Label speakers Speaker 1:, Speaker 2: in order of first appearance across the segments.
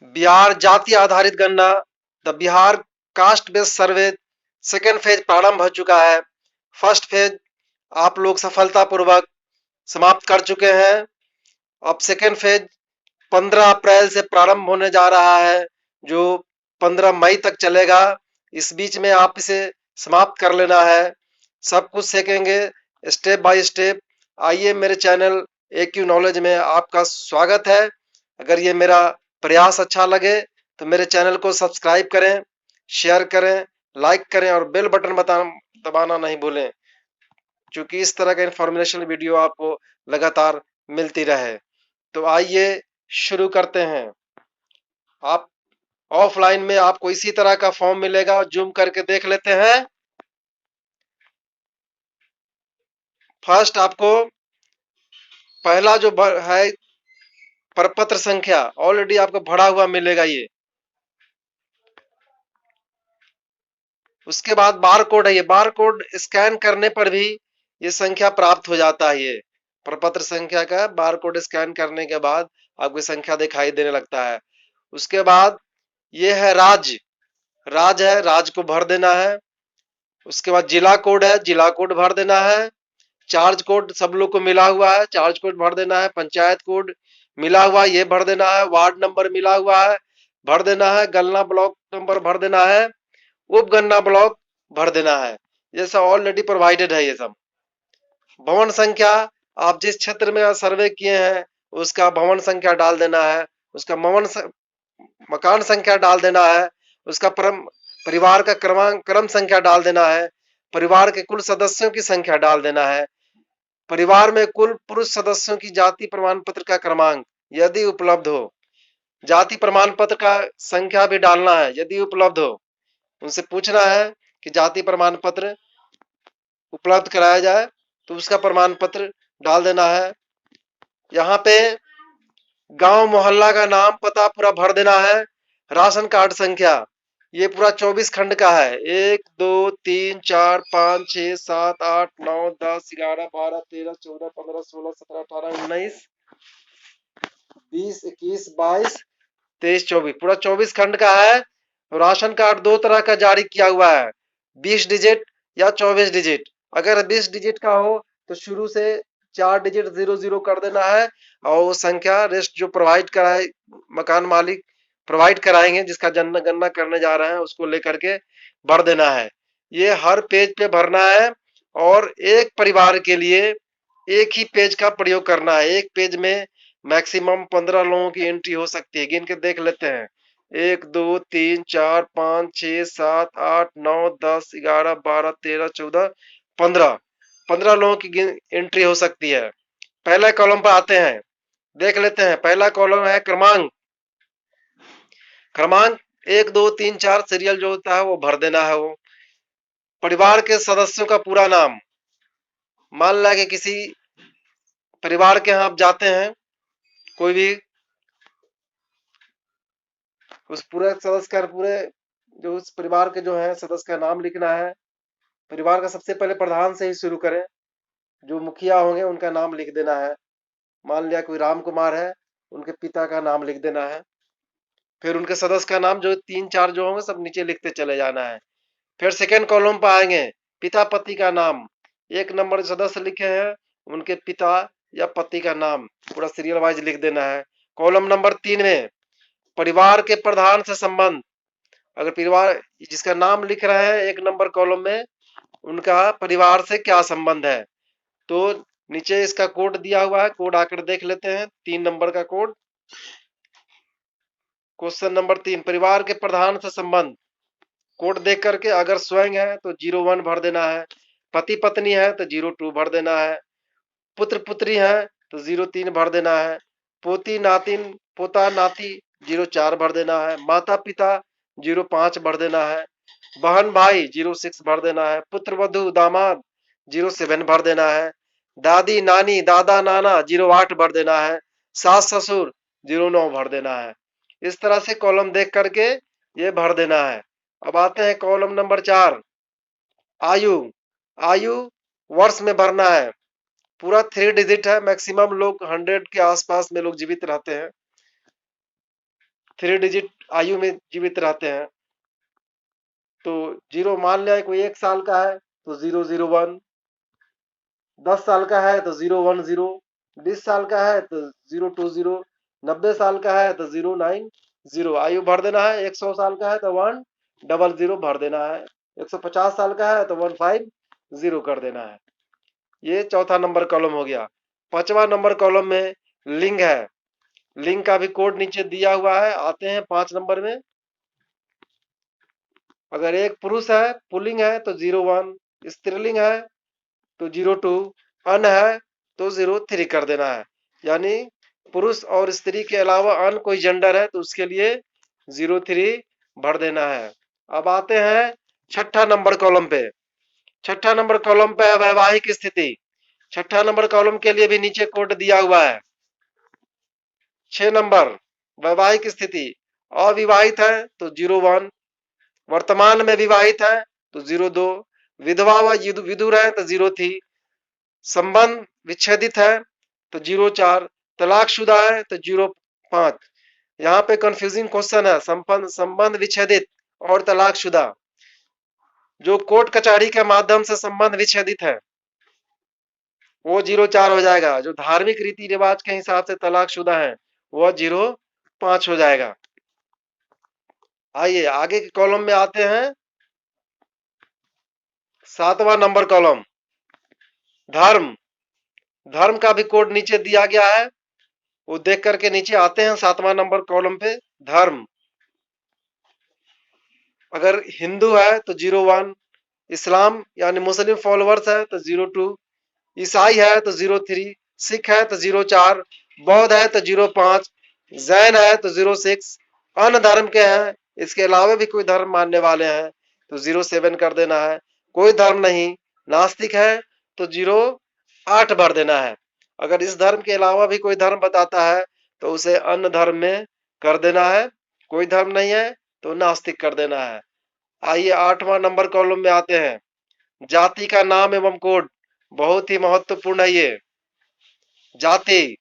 Speaker 1: बिहार जाति आधारित गणना the Bihar caste based survey second phase प्रारंभ हो चुका है। फर्स्ट फेज आप लोग सफलतापूर्वक समाप्त कर चुके हैं। अब सेकेंड फेज 15 अप्रैल से प्रारंभ होने जा रहा है, जो 15 मई तक चलेगा। इस बीच में आप इसे समाप्त कर लेना है। सब कुछ सीखेंगे स्टेप बाय स्टेप। आइए मेरे चैनल AQ नॉलेज में आपका स्वागत है। अगर ये मेरा प्रयास अच्छा लगे तो मेरे चैनल को सब्सक्राइब करें, शेयर करें, लाइक करें और बेल बटन दबाना नहीं भूलें, क्योंकि इस तरह का इंफॉर्मेशन वीडियो आपको लगातार मिलती रहे। तो आइए शुरू करते हैं। आप ऑफलाइन में आपको इसी तरह का फॉर्म मिलेगा, जूम करके देख लेते हैं। फर्स्ट आपको पहला जो है प्रपत्र संख्या ऑलरेडी आपको भरा हुआ मिलेगा ये। उसके बाद बार कोड है, ये बार कोड स्कैन करने पर भी ये संख्या प्राप्त हो जाता है। ये प्रपत्र संख्या का बार कोड स्कैन करने के बाद आपको संख्या दिखाई देने लगता है। उसके बाद ये है राज्य, राज्य है, राज्य को भर देना है। उसके बाद जिला कोड है, जिला कोड भर देना है। चार्ज कोड सब लोग को मिला हुआ है, चार्ज कोड भर देना है। पंचायत कोड मिला हुआ है, ये भर देना है। वार्ड नंबर मिला हुआ है, भर देना है। गणना ब्लॉक नंबर भर देना है। उपगणना ब्लॉक भर देना है। ये सब ऑलरेडी प्रोवाइडेड है। ये सब भवन संख्या, आप जिस क्षेत्र में सर्वे किए हैं उसका भवन संख्या डाल देना है। उसका मकान संख्या डाल देना है। उसका परिवार का क्रम संख्या डाल देना है। परिवार के कुल सदस्यों की संख्या डाल देना है। परिवार में कुल पुरुष सदस्यों की जाति प्रमाण पत्र का क्रमांक यदि उपलब्ध हो, जाति प्रमाण पत्र का संख्या भी डालना है यदि उपलब्ध हो। उनसे पूछना है कि जाति प्रमाण पत्र उपलब्ध कराया जाए तो उसका प्रमाण पत्र डाल देना है। यहाँ पे गांव मोहल्ला का नाम पता पूरा भर देना है। राशन कार्ड संख्या ये पूरा 24 खंड का है। 1 2 3 4 5 6 7 8 9 10 11 12 13 14 15 16 17 18 19 20 21 22 23 24 पूरा 24 खंड का है। राशन कार्ड दो तरह का जारी किया हुआ है, 20 डिजिट या 24 डिजिट। अगर 20 डिजिट का हो तो शुरू से 4 डिजिट 00 कर देना है, और वो संख्या रेस्ट जो प्रोवाइड कराए मकान मालिक प्रोवाइड कराएंगे, जिसका गणना करने जा रहे हैं, उसको लेकर के भर देना है। ये हर पेज पे भरना है और एक परिवार के लिए एक ही पेज का प्रयोग करना है। एक पेज में मैक्सिमम 15 लोगों की एंट्री हो सकती है। गिन के देख लेते हैं। 1 2 3 4 5 6 7 8 9 10 11 12 13 14 15 लोगों की एंट्री हो सकती है। पहले कॉलम पर आते हैं, देख लेते हैं। पहला कॉलम है क्रमांक। क्रमांक 1 2 3 4 सीरियल जो होता है वो भर देना है। वो परिवार के सदस्यों का पूरा नाम, मान ला कि किसी परिवार के यहाँ आप जाते हैं, कोई भी उस पूरे सदस्य का पूरे जो उस परिवार के जो है सदस्य का नाम लिखना है। परिवार का सबसे पहले प्रधान से ही शुरू करें, जो मुखिया होंगे उनका नाम लिख देना है। मान लिया कोई राम कुमार है, उनके पिता का नाम लिख देना है। फिर उनके सदस्य का नाम जो 3 4 जो होंगे सब नीचे लिखते चले जाना है। फिर सेकेंड कॉलम पर आएंगे, पिता पति का नाम। 1 नंबर सदस्य लिखे हैं, उनके पिता या पति का नाम पूरा सीरियल वाइज लिख देना है। कॉलम नंबर 3 में परिवार के प्रधान से संबंध। अगर परिवार जिसका नाम लिख रहे हैं 1 नंबर कॉलम में, उनका परिवार से क्या संबंध है, तो नीचे इसका कोड दिया हुआ है, कोड आकर देख लेते हैं। 3 नंबर का कोड, क्वेश्चन नंबर 3, परिवार के प्रधान से संबंध। कोड देख करके अगर स्वयं है तो 01 भर देना है, पति पत्नी है तो 02 भर देना है, पुत्र पुत्री है तो 03 भर देना है, पोती नातिन पोता नाती 04 भर देना है, माता पिता 05 भर देना है, बहन भाई 06 भर देना है, पुत्र वधु दामाद 07 भर देना है, दादी नानी दादा नाना 08 भर देना है, सास ससुर 09 भर देना है। इस तरह से कॉलम देख करके ये भर देना है। अब आते हैं कॉलम नंबर 4, आयु। आयु वर्ष में भरना है। पूरा 3 डिजिट है, मैक्सिमम लोग 100 के आसपास में लोग जीवित रहते हैं। 3 डिजिट आयु में जीवित रहते हैं। तो 0 मान लिया कोई 1 साल का है तो 001, 10 साल का है तो 010, 20 साल का है तो 020, 90 साल का है तो 090, आयु भर देना है। 100 साल का है तो 100 भर देना है। 150 साल का है तो 150 कर देना है। ये चौथा नंबर कॉलम हो गया। पांचवा नंबर कॉलम में लिंग है। लिंग का भी कोड नीचे दिया हुआ है। आते हैं 5 नंबर में। अगर एक पुरुष है, पुल्लिंग है तो 01, स्त्रीलिंग है तो 02, अन है तो 03 कर देना है। यानी पुरुष और स्त्री के अलावा अन्य कोई जेंडर है तो उसके लिए 03 भर देना है। अब आते हैं छठा नंबर कॉलम पे। छठा नंबर कॉलम पे है वैवाहिक स्थिति। छठा नंबर कॉलम के लिए भी नीचे कोड दिया हुआ है। 6 नंबर वैवाहिक स्थिति। अविवाहित है तो 01, वर्तमान में विवाहित है तो 02, विधवा व विदुर है तो 03, संबंध विच्छेदित है तो 04, तलाकशुदा है तो 05। यहाँ पे कंफ्यूजिंग क्वेश्चन है। संबंध विच्छेदित और तलाकशुदा, जो कोर्ट कचहरी के माध्यम से संबंध विच्छेदित है वो 04 हो जाएगा। जो धार्मिक रीति रिवाज के हिसाब से तलाकशुदा है वह 05 हो जाएगा। आइए आगे के कॉलम में आते हैं। 7वां नंबर कॉलम धर्म। धर्म का भी कोड नीचे दिया गया है, वो देख करके नीचे आते हैं 7वां नंबर कॉलम पे। धर्म, अगर हिंदू है तो 01, इस्लाम यानी मुस्लिम फॉलोअर्स है तो 02, ईसाई है तो 03, सिख है तो 04, बौद्ध है तो 05, जैन है तो 06, अन्य धर्म के हैं इसके अलावा भी कोई धर्म मानने वाले हैं तो 07 कर देना है। कोई धर्म नहीं, नास्तिक है तो 08 भर देना है। अगर इस धर्म के अलावा भी कोई धर्म बताता है तो उसे अन्य धर्म में कर देना है। कोई धर्म नहीं है तो नास्तिक कर देना है। आइए 8वां नंबर कॉलम में आते हैं। जाति का नाम एवं कोड, बहुत ही महत्वपूर्ण है ये। जाति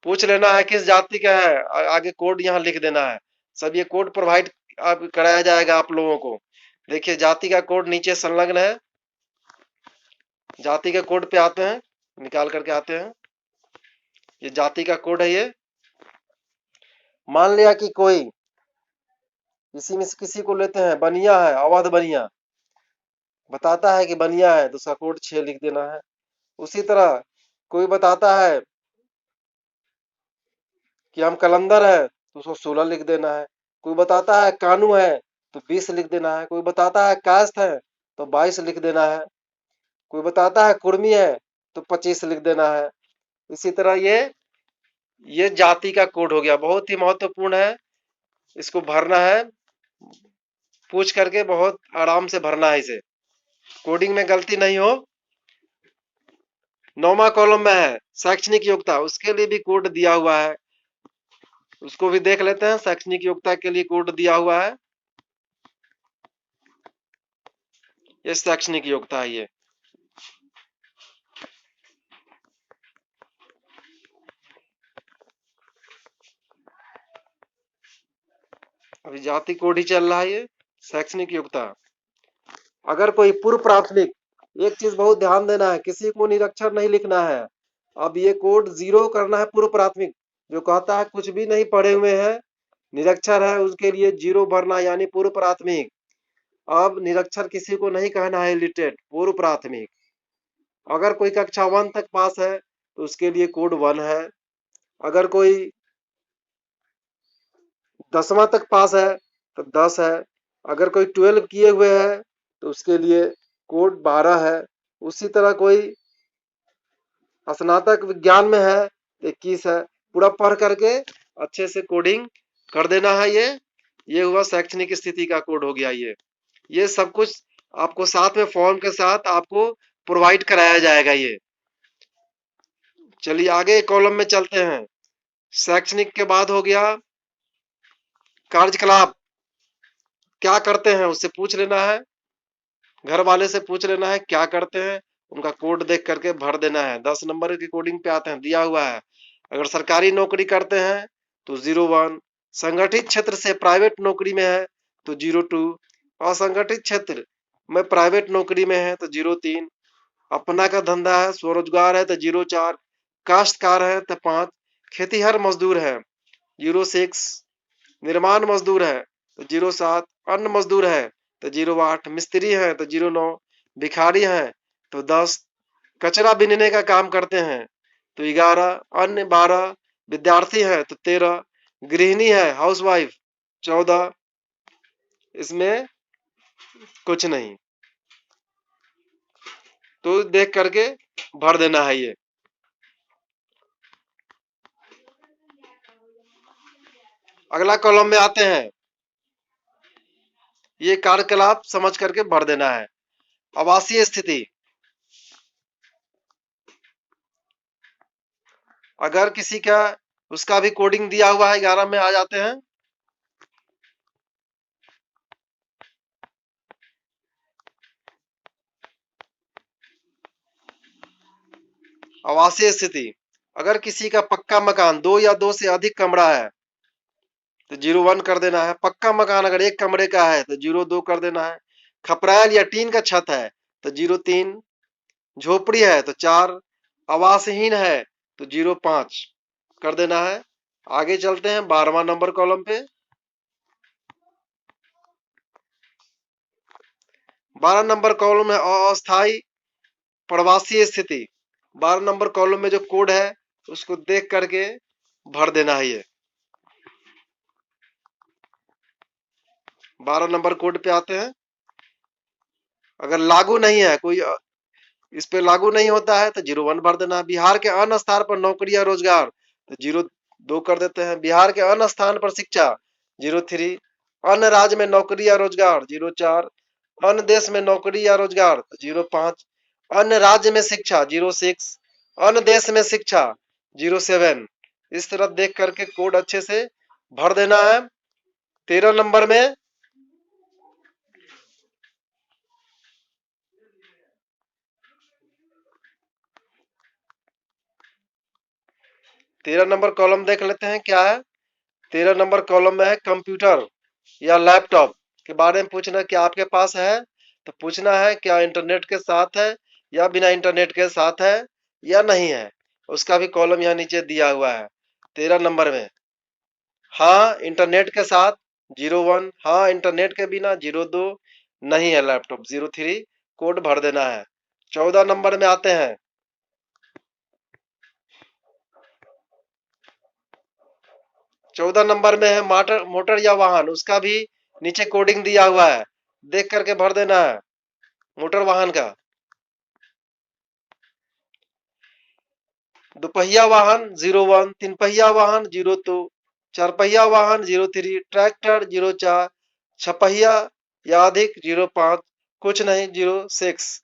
Speaker 1: पूछ लेना है किस जाति का है, आगे कोड यहाँ लिख देना है। सब ये कोड प्रोवाइड कराया जाएगा आप लोगों को। देखिए जाति का कोड नीचे संलग्न है। जाति के कोड पे आते हैं, निकाल करके आते हैं। ये जाति का कोड है। ये मान लिया कि कोई इसी में से किसी को लेते हैं, बनिया है, अवध बनिया बताता है कि बनिया है तो उसका कोड 6 लिख देना है। उसी तरह कोई बताता है कि हम कलंदर है तो उसको 16 लिख देना है। कोई बताता है कानू है तो 20 लिख देना है। कोई बताता है कास्त है तो 22 लिख देना है। कोई बताता है कुर्मी है तो 25 लिख देना है। इसी तरह ये जाति का कोड हो गया, बहुत ही महत्वपूर्ण है। इसको भरना है, पूछ करके बहुत आराम से भरना है इसे, कोडिंग में गलती नहीं हो। 9वां कॉलम में है शैक्षणिक योग्यता, उसके लिए भी कोड दिया हुआ है, उसको भी देख लेते हैं। शैक्षणिक योग्यता के लिए कोड दिया हुआ है। ये शैक्षणिक योग्यता है। ये अभी जाति कोड ही चल रहा है। ये शैक्षणिक योग्यता, अगर कोई पूर्व प्राथमिक, एक चीज बहुत ध्यान देना है, किसी को निरक्षर नहीं लिखना है। अब ये कोड 0 करना है। पूर्व प्राथमिक जो कहता है कुछ भी नहीं पढ़े हुए हैं, निरक्षर है, उसके लिए 0 भरना, यानी पूर्व प्राथमिक। अब निरक्षर किसी को नहीं कहना है, इलिटरेट, पूर्व प्राथमिक। अगर कोई कक्षा 1 तक पास है तो उसके लिए कोड 1 है। अगर कोई 10वां तक पास है तो 10 है। अगर कोई 12 किए हुए है तो उसके लिए कोड 12 है। उसी तरह कोई स्नातक विज्ञान में है तो 21 है। पूरा पढ़ करके अच्छे से कोडिंग कर देना है। ये हुआ शैक्षणिक स्थिति का कोड हो गया। ये सब कुछ आपको साथ में फॉर्म के साथ आपको प्रोवाइड कराया जाएगा। ये चलिए आगे कॉलम में चलते हैं। शैक्षणिक के बाद हो गया कार्यकलाप, क्या करते हैं उससे पूछ लेना है, घर वाले से पूछ लेना है क्या करते हैं, उनका कोड देख करके भर देना है। 10 नंबर की कोडिंग पे आते हैं, दिया हुआ है। अगर सरकारी नौकरी करते हैं तो 01, संगठित क्षेत्र से प्राइवेट नौकरी में है तो 02, असंगठित क्षेत्र में प्राइवेट नौकरी में है तो 03, अपना का धंधा है, स्वरोजगार है तो 04, काश्तकार है तो 5, खेतीहर मजदूर है 06, निर्माण मजदूर है तो 07, अन्य मजदूर है तो 08, मिस्त्री है तो 09, भिखारी है तो 10, कचरा बीनने का काम करते हैं तो 11, अन्य 12, विद्यार्थी है तो 13, गृहिणी है हाउसवाइफ 14, इसमें कुछ नहीं। तो देख करके भर देना है ये। अगला कॉलम में आते हैं, ये कार्यकलाप समझ करके भर देना है। आवासीय स्थिति, अगर किसी का उसका भी कोडिंग दिया हुआ है 11 में आ जाते हैं। आवासीय स्थिति, अगर किसी का पक्का मकान 2 या 2 से अधिक कमरा है तो 01 कर देना है। पक्का मकान अगर एक कमरे का है तो 02 कर देना है। खपराइल या टीन का छत है तो 03, झोपड़ी है तो 4, आवासहीन है तो 05 कर देना है। आगे चलते हैं 12वां नंबर कॉलम पे। 12 नंबर कॉलम है अस्थायी प्रवासीय स्थिति। 12 नंबर कॉलम में जो कोड है उसको देख करके भर देना है ये। 12 नंबर कोड पे आते हैं। अगर लागू नहीं है, कोई इस पे लागू नहीं होता है तो 01 भर देना है। बिहार के अन्य स्थान पर नौकरी या रोजगार तो 02 कर देते हैं। बिहार के अन्य स्थान पर शिक्षा 03, अन्य राज्य में नौकरी या रोजगार 04, अन्य देश में नौकरी या रोजगार 05, अन्य राज्य में शिक्षा 06, अन्य देश में शिक्षा 07। इस तरह देख करके कोड अच्छे से भर देना है। 13 नंबर में 13 नंबर कॉलम देख लेते हैं क्या है। 13 नंबर कॉलम में है कंप्यूटर या लैपटॉप के बारे में पूछना कि आपके पास है तो पूछना है क्या इंटरनेट के साथ है या बिना इंटरनेट के साथ है या नहीं है। उसका भी कॉलम यहाँ नीचे दिया हुआ है 13 नंबर में। हाँ इंटरनेट के साथ 01, हाँ इंटरनेट के बिना 02, नहीं है लैपटॉप 03, कोड भर देना है। 14 नंबर में आते हैं। 14 नंबर में है मोटर या वाहन, उसका भी नीचे कोडिंग दिया हुआ है, देख करके भर देना है मोटर वाहन का। दुपहिया वाहन 01, तीन पहिया वाहन 02, चार पहिया वाहन 03, ट्रैक्टर 04, छपहिया या अधिक 05, कुछ नहीं 06।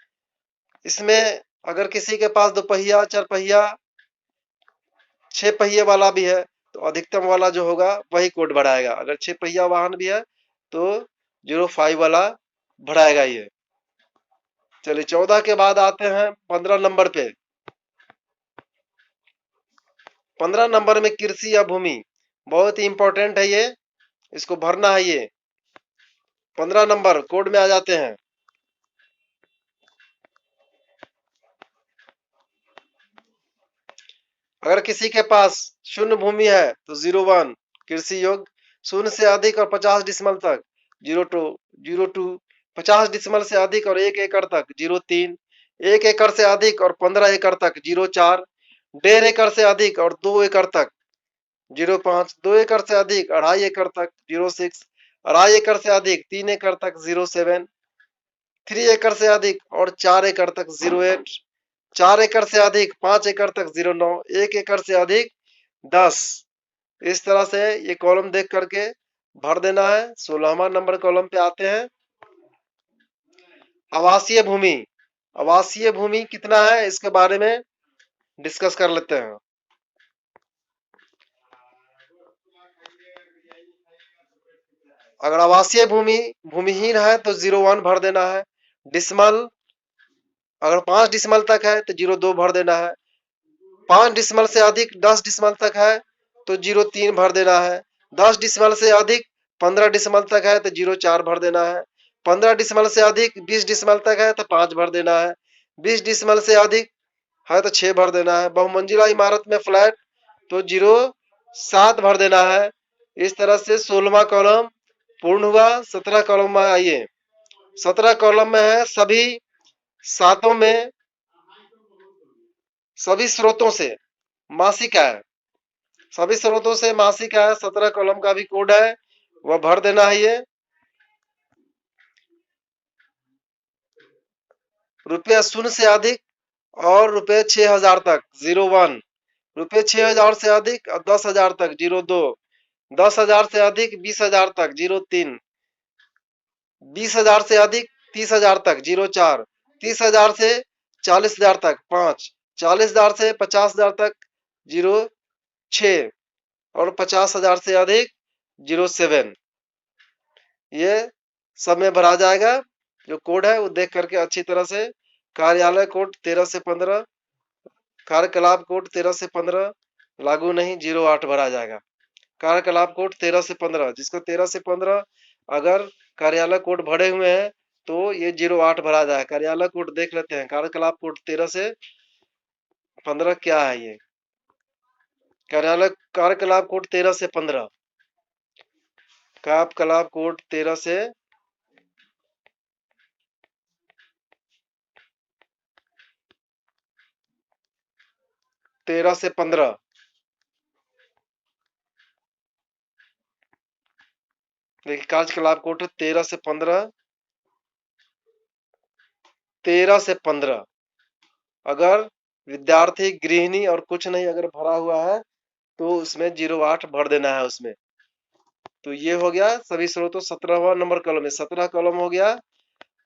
Speaker 1: इसमें अगर किसी के पास दुपहिया, चार पहिया, 6 पहिए वाला भी है तो अधिकतम वाला जो होगा वही कोड बढ़ाएगा। अगर 6 पहिया वाहन भी है तो 05 वाला बढ़ाएगा ये। चलिए 14 के बाद आते हैं 15 नंबर पे। 15 नंबर में कृषि या भूमि, बहुत ही इंपॉर्टेंट है ये, इसको भरना है ये। 15 नंबर कोड में आ जाते हैं। अगर किसी के पास शून्य भूमि है तो 01 कृषि योग्य, शून्य से अधिक और 50 डिसमल तक 02, 50 डिसमल से अधिक और 1 एकड़ तक 03, 1 एकड़ से अधिक और 15 एकड़ तक 04, 1.5 एकड़ से अधिक और 2 एकड़ तक 05, 2 एकड़ से अधिक 2.5 एकड़ तक 06, 2.5 एकड़ से अधिक 3 एकड़ तक 07, 3 एकड़ से अधिक और 4 एकड़ तक 08, 4 एकड़ से अधिक 5 एकड़ तक 09, 1 एकड़ से अधिक 10। इस तरह से ये कॉलम देख करके भर देना है। 16वां नंबर कॉलम पे आते हैं। आवासीय भूमि, आवासीय भूमि कितना है इसके बारे में डिस्कस कर लेते हैं। अगर आवासीय भूमि भूमिहीन है तो 01 भर देना है। डिसमल अगर 5 डिसमल तक है तो 02 भर देना है। 5 डिसमल से अधिक 10 डिसमल तक है तो 03 भर देना है। 10 डिसमल से अधिक 15 डिसमल तक है तो 0,4 भर देना है। 15 डिसमल से अधिक 20 डिसमल तक है तो 5 भर देना है। 20 डिसमल से अधिक है तो 6 भर देना है। बहुमंजिला इमारत में फ्लैट तो 0,7 भर देना है। इस तरह से 16वां कॉलम पूर्ण हुआ। 17 कॉलम में आइए। 17 कॉलम में है सभी सातों में सभी स्रोतों से मासिक आय, सभी स्रोतों से मासिक आय 17 कॉलम का भी कोड है, वह भर देना है। ये रुपये शून्य से अधिक और रुपये 6,000 तक 01, रुपये 6,000 से अधिक और 10,000 तक 02, 10,000 से अधिक 20,000 तक 03, 20,000 से अधिक 30,000 तक 04, 30,000 से 40,000 तक 5, 40,000 से 50,000 तक 06 और 50,000 से अधिक 07। ये सब में भरा जाएगा। जो कोड है वो देख करके अच्छी तरह से। कार्यालय कोड 13 से 15, कार्यकलाप कोड 13 से 15 लागू नहीं, 08 भरा जाएगा। कार्यकलाप कोड 13 से 15, जिसको 13 से 15 अगर कार्यालय कोड भरे हुए हैं तो ये 08 भरा जाएगा। कार्यालय कोड देख लेते हैं। कार्यकलाप कोड 13 से 15 क्या है ये? कार्यकलाप कोड 13 से 15, कार्यकलाप कोड 13 से 15। देखिए कार्यकलाप कोड 13 से 15, 13 से 15 अगर विद्यार्थी गृहिणी और कुछ नहीं अगर भरा हुआ है तो उसमें 08 भर देना है उसमें। तो ये हो गया सभी स्रोतों 17वां नंबर कॉलम में 17 कॉलम हो गया।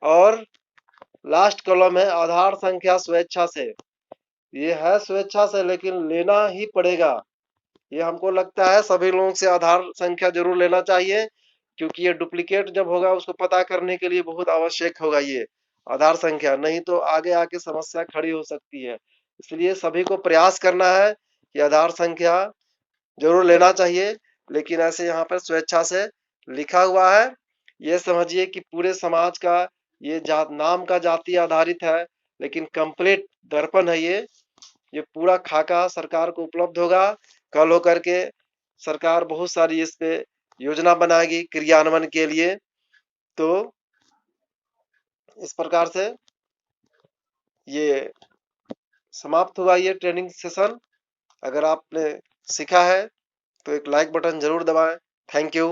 Speaker 1: और लास्ट कॉलम है आधार संख्या स्वेच्छा से। ये है स्वेच्छा से लेकिन लेना ही पड़ेगा। ये हमको लगता है सभी लोगों से आधार संख्या जरूर लेना चाहिए, क्योंकि ये डुप्लीकेट जब होगा उसको पता करने के लिए बहुत आवश्यक होगा ये आधार संख्या, नहीं तो आगे आके समस्या खड़ी हो सकती है। इसलिए सभी को प्रयास करना है कि आधार संख्या जरूर लेना चाहिए। लेकिन ऐसे यहाँ पर स्वेच्छा से लिखा हुआ है। ये समझिए कि पूरे समाज का ये नाम का जाति आधारित है, लेकिन कंप्लीट दर्पण है ये पूरा खाका सरकार को उपलब्ध होगा। कल होकर के सरकार बहुत सारी इस पे योजना बनाएगी क्रियान्वयन के लिए। तो इस प्रकार से ये समाप्त हुआ ये ट्रेनिंग सेशन। अगर आपने सीखा है तो एक लाइक बटन जरूर दबाएं। Thank you.